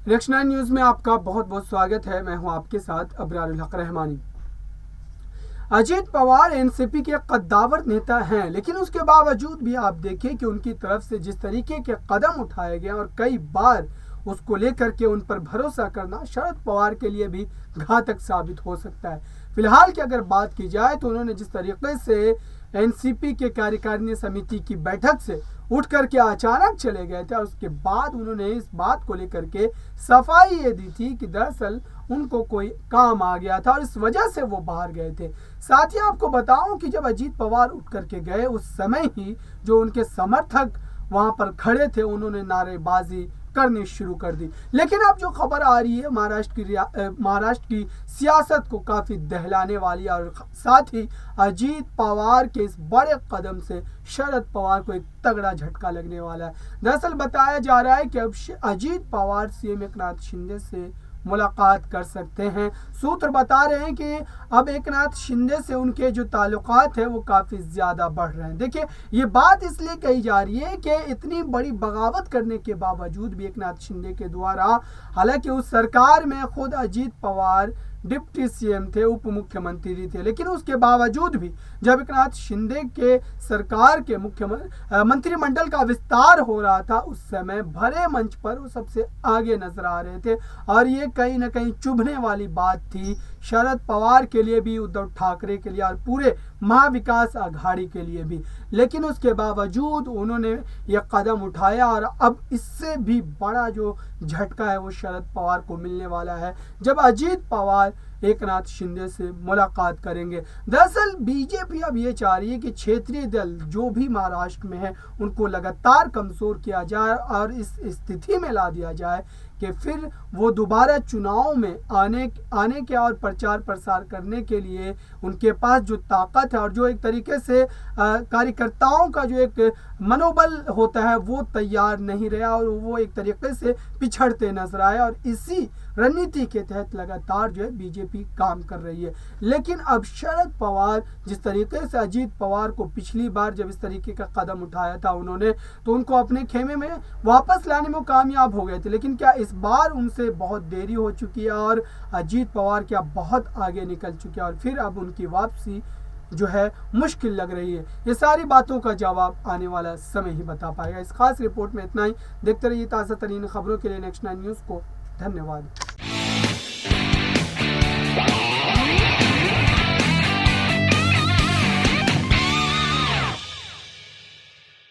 Next 9 news में आपका बहुत बहुत स्वागत है। मैं हूं आपके साथ अबरारुल हक रहमानी। अजीत पवार एनसीपी के कद्दावर नेता हैं, लेकिन उसके बावजूद भी आप देखिए कि उनकी तरफ से जिस तरीके के कदम उठाए गए और कई बार उसको लेकर के उन पर भरोसा करना शरद पवार के लिए भी घातक साबित हो सकता है। फिलहाल की अगर बात की जाए तो उन्होंने जिस तरीके से एनसीपी के कार्यकारिणी समिति की बैठक से उठ करके अचानक चले गए थे और उसके बाद उन्होंने इस बात को लेकर के सफाई ये दी थी कि दरअसल उनको कोई काम आ गया था और इस वजह से वो बाहर गए थे। साथ ही आपको बताऊं कि जब अजीत पवार उठ करके गए उस समय ही जो उनके समर्थक वहां पर खड़े थे उन्होंने नारेबाजी करनी शुरू कर दी। लेकिन अब जो खबर आ रही है महाराष्ट्र की सियासत को काफी दहलाने वाली और साथ ही अजीत पवार के इस बड़े कदम से शरद पवार को एक तगड़ा झटका लगने वाला है। दरअसल बताया जा रहा है कि अब अजीत पवार सीएम एकनाथ शिंदे से मुलाकात कर सकते हैं। सूत्र बता रहे हैं कि अब एकनाथ शिंदे से उनके जो ताल्लुकात है वो काफ़ी ज़्यादा बढ़ रहे हैं। देखिए, ये बात इसलिए कही जा रही है कि इतनी बड़ी बगावत करने के बावजूद भी एकनाथ शिंदे के द्वारा, हालांकि उस सरकार में खुद अजीत पवार डिप्टी सीएम थे, उप मुख्यमंत्री थे, लेकिन उसके बावजूद भी जब एकनाथ शिंदे के सरकार के मंत्रिमंडल का विस्तार हो रहा था उस समय भरे मंच पर वो सबसे आगे नजर आ रहे थे और ये कहीं ना कहीं चुभने वाली बात थी शरद पवार के लिए भी, उद्धव ठाकरे के लिए और पूरे महाविकास आघाड़ी के लिए भी। लेकिन उसके बावजूद उन्होंने ये कदम उठाया और अब इससे भी बड़ा जो झटका है वो शरद पवार को मिलने वाला है जब अजीत पवार एकनाथ शिंदे से मुलाकात करेंगे। दरअसल बीजेपी अब ये चाह रही है कि क्षेत्रीय दल जो भी महाराष्ट्र में है उनको लगातार कमजोर किया जाए और इस स्थिति में ला दिया जाए कि फिर वो दोबारा चुनाव में आने के और प्रचार प्रसार करने के लिए उनके पास जो ताकत है और जो एक तरीके से कार्यकर्ताओं का जो एक मनोबल होता है वो तैयार नहीं रहा और वो एक तरीके से पिछड़ते नजर आए और इसी रणनीति के तहत लगातार जो है बीजेपी काम कर रही है। लेकिन अब शरद पवार जिस तरीके से अजीत पवार को पिछली बार जब इस तरीके का कदम उठाया था उन्होंने तो उनको अपने खेमे में वापस लाने में कामयाब हो गए थे, लेकिन क्या इस बार उनसे बहुत देरी हो चुकी है और अजीत पवार क्या बहुत आगे निकल चुके हैं और फिर अब उनकी वापसी जो है मुश्किल लग रही है। ये सारी बातों का जवाब आने वाला समय ही बता पाएगा। इस खास रिपोर्ट में इतना ही। देखते रहिए ताज़ा तरीन खबरों के लिए नेक्स्ट 9 न्यूज़ को। धन्यवाद।